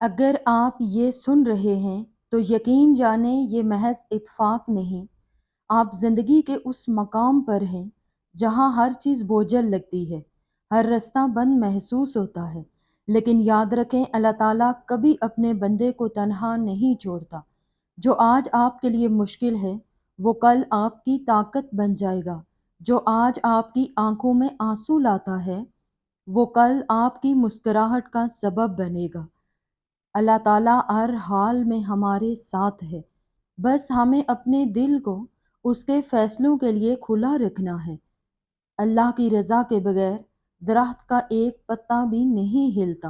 اگر آپ یہ سن رہے ہیں تو یقین جانیں یہ محض اتفاق نہیں، آپ زندگی کے اس مقام پر ہیں جہاں ہر چیز بوجھل لگتی ہے، ہر رستہ بند محسوس ہوتا ہے، لیکن یاد رکھیں اللہ تعالیٰ کبھی اپنے بندے کو تنہا نہیں چھوڑتا۔ جو آج آپ کے لیے مشکل ہے وہ کل آپ کی طاقت بن جائے گا، جو آج آپ کی آنکھوں میں آنسو لاتا ہے وہ کل آپ کی مسکراہٹ کا سبب بنے گا۔ اللہ تعالیٰ ہر حال میں ہمارے ساتھ ہے، بس ہمیں اپنے دل کو اس کے فیصلوں کے لیے کھلا رکھنا ہے۔ اللہ کی رضا کے بغیر درخت کا ایک پتا بھی نہیں ہلتا۔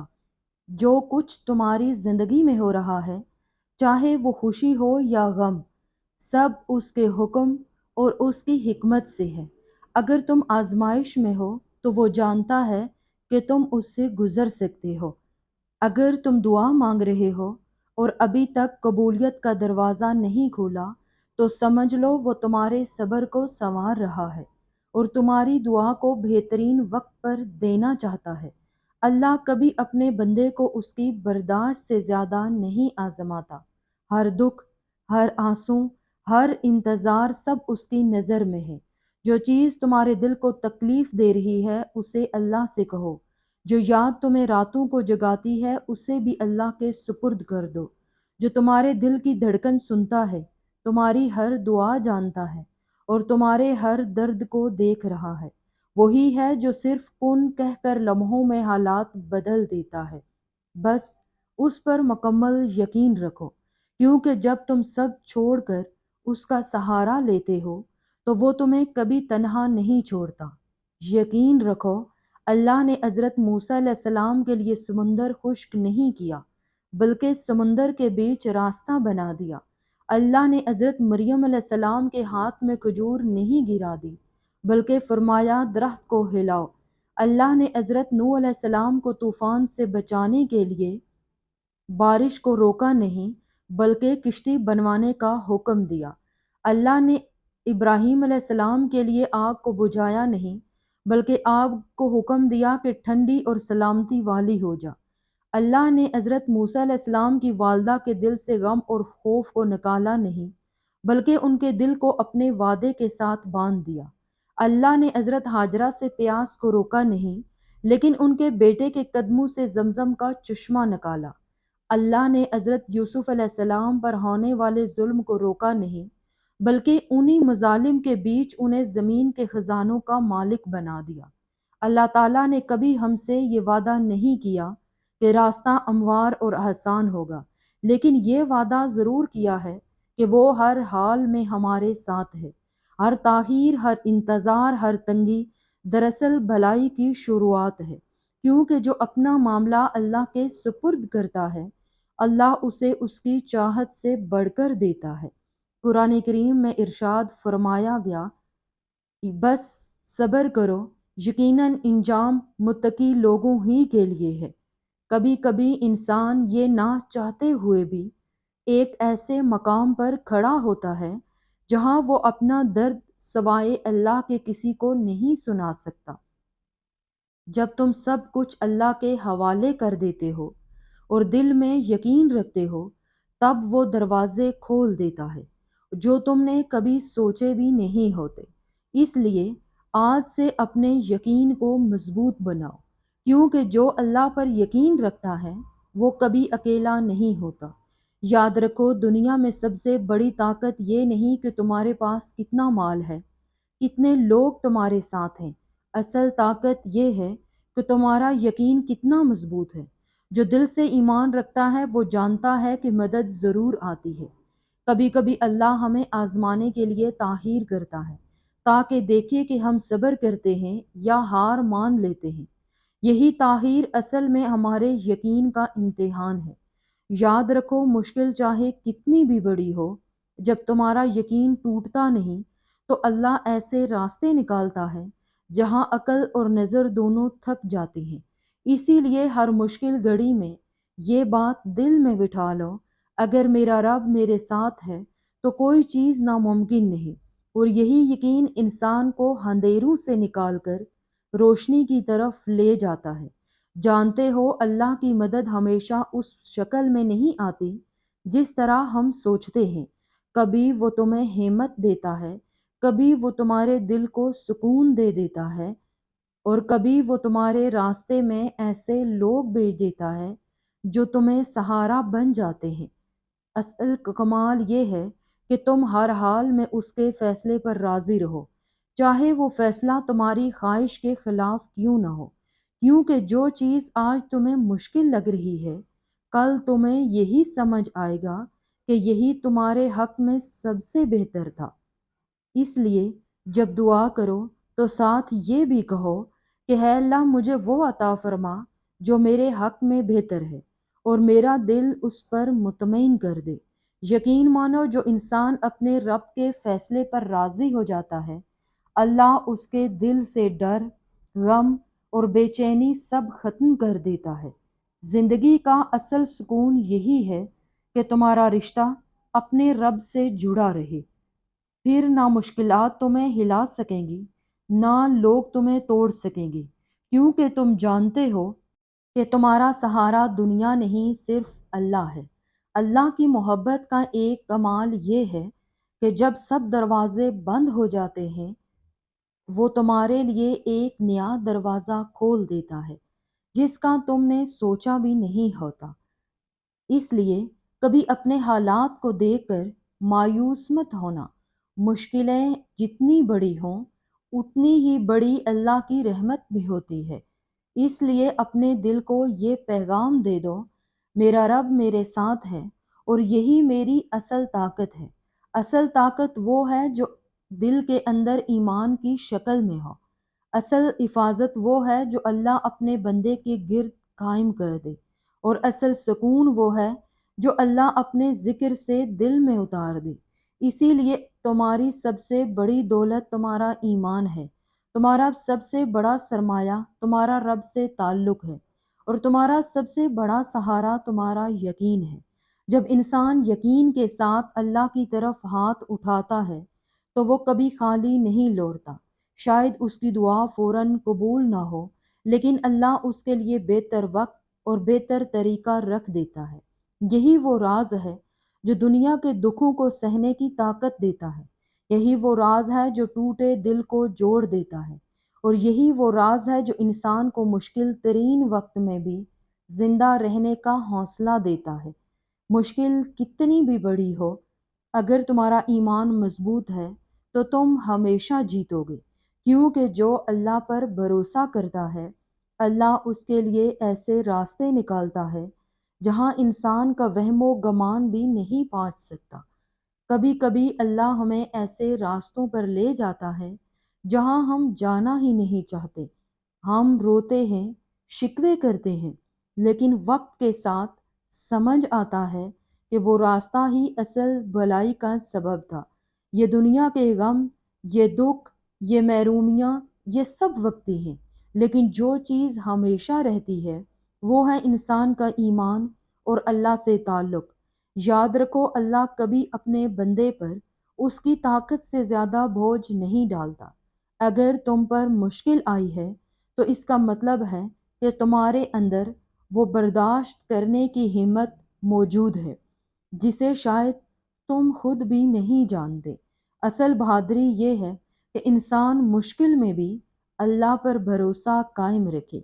جو کچھ تمہاری زندگی میں ہو رہا ہے، چاہے وہ خوشی ہو یا غم، سب اس کے حکم اور اس کی حکمت سے ہے۔ اگر تم آزمائش میں ہو تو وہ جانتا ہے کہ تم اس سے گزر سکتے ہو۔ اگر تم دعا مانگ رہے ہو اور ابھی تک قبولیت کا دروازہ نہیں کھولا تو سمجھ لو وہ تمہارے صبر کو سنوار رہا ہے اور تمہاری دعا کو بہترین وقت پر دینا چاہتا ہے۔ اللہ کبھی اپنے بندے کو اس کی برداشت سے زیادہ نہیں آزماتا۔ ہر دکھ، ہر آنسو، ہر انتظار سب اس کی نظر میں ہے۔ جو چیز تمہارے دل کو تکلیف دے رہی ہے اسے اللہ سے کہو۔ جو یاد تمہیں راتوں کو جگاتی ہے اسے بھی اللہ کے سپرد کر دو۔ جو تمہارے دل کی دھڑکن سنتا ہے، تمہاری ہر دعا جانتا ہے اور تمہارے ہر درد کو دیکھ رہا ہے، وہی ہے جو صرف کن کہہ کر لمحوں میں حالات بدل دیتا ہے۔ بس اس پر مکمل یقین رکھو، کیونکہ جب تم سب چھوڑ کر اس کا سہارا لیتے ہو تو وہ تمہیں کبھی تنہا نہیں چھوڑتا۔ یقین رکھو، اللہ نے حضرت موسیٰ علیہ السلام کے لیے سمندر خشک نہیں کیا، بلکہ سمندر کے بیچ راستہ بنا دیا۔ اللہ نے حضرت مریم علیہ السلام کے ہاتھ میں کھجور نہیں گرا دی، بلکہ فرمایا درخت کو ہلاؤ۔ اللہ نے حضرت نوح علیہ السلام کو طوفان سے بچانے کے لیے بارش کو روکا نہیں، بلکہ کشتی بنوانے کا حکم دیا۔ اللہ نے ابراہیم علیہ السلام کے لیے آگ کو بجھایا نہیں، بلکہ آگ کو حکم دیا کہ ٹھنڈی اور سلامتی والی ہو جا۔ اللہ نے حضرت موسیٰ علیہ السلام کی والدہ کے دل سے غم اور خوف کو نکالا نہیں، بلکہ ان کے دل کو اپنے وعدے کے ساتھ باندھ دیا۔ اللہ نے حضرت ہاجرہ سے پیاس کو روکا نہیں، لیکن ان کے بیٹے کے قدموں سے زمزم کا چشمہ نکالا۔ اللہ نے حضرت یوسف علیہ السلام پر ہونے والے ظلم کو روکا نہیں، بلکہ انہی مظالم کے بیچ انہیں زمین کے خزانوں کا مالک بنا دیا۔ اللہ تعالیٰ نے کبھی ہم سے یہ وعدہ نہیں کیا کہ راستہ ہموار اور آسان ہوگا، لیکن یہ وعدہ ضرور کیا ہے کہ وہ ہر حال میں ہمارے ساتھ ہے۔ ہر تاخیر، ہر انتظار، ہر تنگی دراصل بھلائی کی شروعات ہے، کیونکہ جو اپنا معاملہ اللہ کے سپرد کرتا ہے اللہ اسے اس کی چاہت سے بڑھ کر دیتا ہے۔ قرآن کریم میں ارشاد فرمایا گیا، بس صبر کرو، یقیناً انجام متقی لوگوں ہی کے لیے ہے۔ کبھی کبھی انسان یہ نہ چاہتے ہوئے بھی ایک ایسے مقام پر کھڑا ہوتا ہے جہاں وہ اپنا درد سوائے اللہ کے کسی کو نہیں سنا سکتا۔ جب تم سب کچھ اللہ کے حوالے کر دیتے ہو اور دل میں یقین رکھتے ہو، تب وہ دروازے کھول دیتا ہے جو تم نے کبھی سوچے بھی نہیں ہوتے۔ اس لیے آج سے اپنے یقین کو مضبوط بناؤ، کیونکہ جو اللہ پر یقین رکھتا ہے وہ کبھی اکیلا نہیں ہوتا۔ یاد رکھو، دنیا میں سب سے بڑی طاقت یہ نہیں کہ تمہارے پاس کتنا مال ہے، کتنے لوگ تمہارے ساتھ ہیں۔ اصل طاقت یہ ہے کہ تمہارا یقین کتنا مضبوط ہے۔ جو دل سے ایمان رکھتا ہے وہ جانتا ہے کہ مدد ضرور آتی ہے۔ کبھی کبھی اللہ ہمیں آزمانے کے لیے تاخیر کرتا ہے تاکہ دیکھے کہ ہم صبر کرتے ہیں یا ہار مان لیتے ہیں۔ یہی تاخیر اصل میں ہمارے یقین کا امتحان ہے۔ یاد رکھو، مشکل چاہے کتنی بھی بڑی ہو، جب تمہارا یقین ٹوٹتا نہیں تو اللہ ایسے راستے نکالتا ہے جہاں عقل اور نظر دونوں تھک جاتی ہیں۔ اسی لیے ہر مشکل گھڑی میں یہ بات دل میں بٹھا لو، اگر میرا رب میرے ساتھ ہے تو کوئی چیز ناممکن نہیں۔ اور یہی یقین انسان کو اندھیروں سے نکال کر روشنی کی طرف لے جاتا ہے۔ جانتے ہو اللہ کی مدد ہمیشہ اس شکل میں نہیں آتی جس طرح ہم سوچتے ہیں۔ کبھی وہ تمہیں ہمت دیتا ہے، کبھی وہ تمہارے دل کو سکون دے دیتا ہے، اور کبھی وہ تمہارے راستے میں ایسے لوگ بھیج دیتا ہے جو تمہیں سہارا بن جاتے ہیں۔ اصل کمال یہ ہے کہ تم ہر حال میں اس کے فیصلے پر راضی رہو، چاہے وہ فیصلہ تمہاری خواہش کے خلاف کیوں نہ ہو، کیونکہ جو چیز آج تمہیں مشکل لگ رہی ہے، کل تمہیں یہی سمجھ آئے گا کہ یہی تمہارے حق میں سب سے بہتر تھا۔ اس لیے جب دعا کرو تو ساتھ یہ بھی کہو کہ اے اللہ مجھے وہ عطا فرما جو میرے حق میں بہتر ہے، اور میرا دل اس پر مطمئن کر دے۔ یقین مانو جو انسان اپنے رب کے فیصلے پر راضی ہو جاتا ہے، اللہ اس کے دل سے ڈر، غم اور بے چینی سب ختم کر دیتا ہے۔ زندگی کا اصل سکون یہی ہے کہ تمہارا رشتہ اپنے رب سے جڑا رہے، پھر نہ مشکلات تمہیں ہلا سکیں گی، نہ لوگ تمہیں توڑ سکیں گے، کیونکہ تم جانتے ہو کہ تمہارا سہارا دنیا نہیں صرف اللہ ہے۔ اللہ کی محبت کا ایک کمال یہ ہے کہ جب سب دروازے بند ہو جاتے ہیں، وہ تمہارے لیے ایک نیا دروازہ کھول دیتا ہے جس کا تم نے سوچا بھی نہیں ہوتا۔ اس لیے کبھی اپنے حالات کو دیکھ کر مایوس مت ہونا۔ مشکلیں جتنی بڑی ہوں اتنی ہی بڑی اللہ کی رحمت بھی ہوتی ہے۔ اس لیے اپنے دل کو یہ پیغام دے دو، میرا رب میرے ساتھ ہے اور یہی میری اصل طاقت ہے۔ اصل طاقت وہ ہے جو دل کے اندر ایمان کی شکل میں ہو۔ اصل حفاظت وہ ہے جو اللہ اپنے بندے کے گرد قائم کر دے، اور اصل سکون وہ ہے جو اللہ اپنے ذکر سے دل میں اتار دے۔ اسی لیے تمہاری سب سے بڑی دولت تمہارا ایمان ہے، تمہارا سب سے بڑا سرمایہ تمہارا رب سے تعلق ہے، اور تمہارا سب سے بڑا سہارا تمہارا یقین ہے۔ جب انسان یقین کے ساتھ اللہ کی طرف ہاتھ اٹھاتا ہے تو وہ کبھی خالی نہیں لوٹتا۔ شاید اس کی دعا فوراً قبول نہ ہو، لیکن اللہ اس کے لیے بہتر وقت اور بہتر طریقہ رکھ دیتا ہے۔ یہی وہ راز ہے جو دنیا کے دکھوں کو سہنے کی طاقت دیتا ہے۔ یہی وہ راز ہے جو ٹوٹے دل کو جوڑ دیتا ہے، اور یہی وہ راز ہے جو انسان کو مشکل ترین وقت میں بھی زندہ رہنے کا حوصلہ دیتا ہے۔ مشکل کتنی بھی بڑی ہو، اگر تمہارا ایمان مضبوط ہے تو تم ہمیشہ جیتو گے، کیونکہ جو اللہ پر بھروسہ کرتا ہے اللہ اس کے لیے ایسے راستے نکالتا ہے جہاں انسان کا وہم و گمان بھی نہیں پہنچ سکتا۔ کبھی کبھی اللہ ہمیں ایسے راستوں پر لے جاتا ہے جہاں ہم جانا ہی نہیں چاہتے۔ ہم روتے ہیں، شکوے کرتے ہیں، لیکن وقت کے ساتھ سمجھ آتا ہے کہ وہ راستہ ہی اصل بھلائی کا سبب تھا۔ یہ دنیا کے غم، یہ دکھ، یہ محرومیاں، یہ سب وقتی ہیں، لیکن جو چیز ہمیشہ رہتی ہے وہ ہے انسان کا ایمان اور اللہ سے تعلق۔ یاد رکھو اللہ کبھی اپنے بندے پر اس کی طاقت سے زیادہ بوجھ نہیں ڈالتا۔ اگر تم پر مشکل آئی ہے تو اس کا مطلب ہے کہ تمہارے اندر وہ برداشت کرنے کی ہمت موجود ہے جسے شاید تم خود بھی نہیں جانتے۔ اصل بہادری یہ ہے کہ انسان مشکل میں بھی اللہ پر بھروسہ قائم رکھے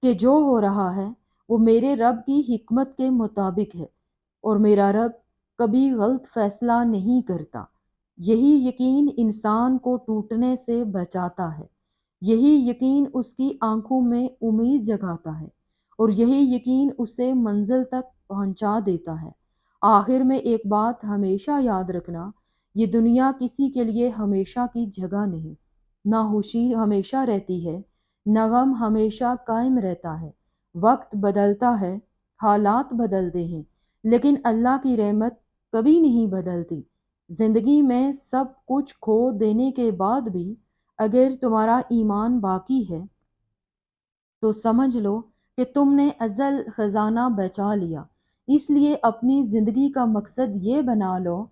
کہ جو ہو رہا ہے وہ میرے رب کی حکمت کے مطابق ہے، اور میرا رب کبھی غلط فیصلہ نہیں کرتا۔ یہی یقین انسان کو ٹوٹنے سے بچاتا ہے، یہی یقین اس کی آنکھوں میں امید جگاتا ہے، اور یہی یقین اسے منزل تک پہنچا دیتا ہے۔ آخر میں ایک بات ہمیشہ یاد رکھنا، یہ دنیا کسی کے لیے ہمیشہ کی جگہ نہیں۔ نہ خوشی ہمیشہ رہتی ہے، نہ غم ہمیشہ قائم رہتا ہے۔ وقت بدلتا ہے، حالات بدلتے ہیں، لیکن اللہ کی رحمت کبھی نہیں بدلتی۔ زندگی میں سب کچھ کھو دینے کے بعد بھی اگر تمہارا ایمان باقی ہے تو سمجھ لو کہ تم نے ازل خزانہ بچا لیا۔ اس لیے اپنی زندگی کا مقصد یہ بنا لو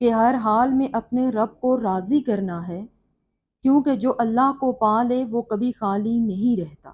کہ ہر حال میں اپنے رب کو راضی کرنا ہے، کیونکہ جو اللہ کو پا لے وہ کبھی خالی نہیں رہتا۔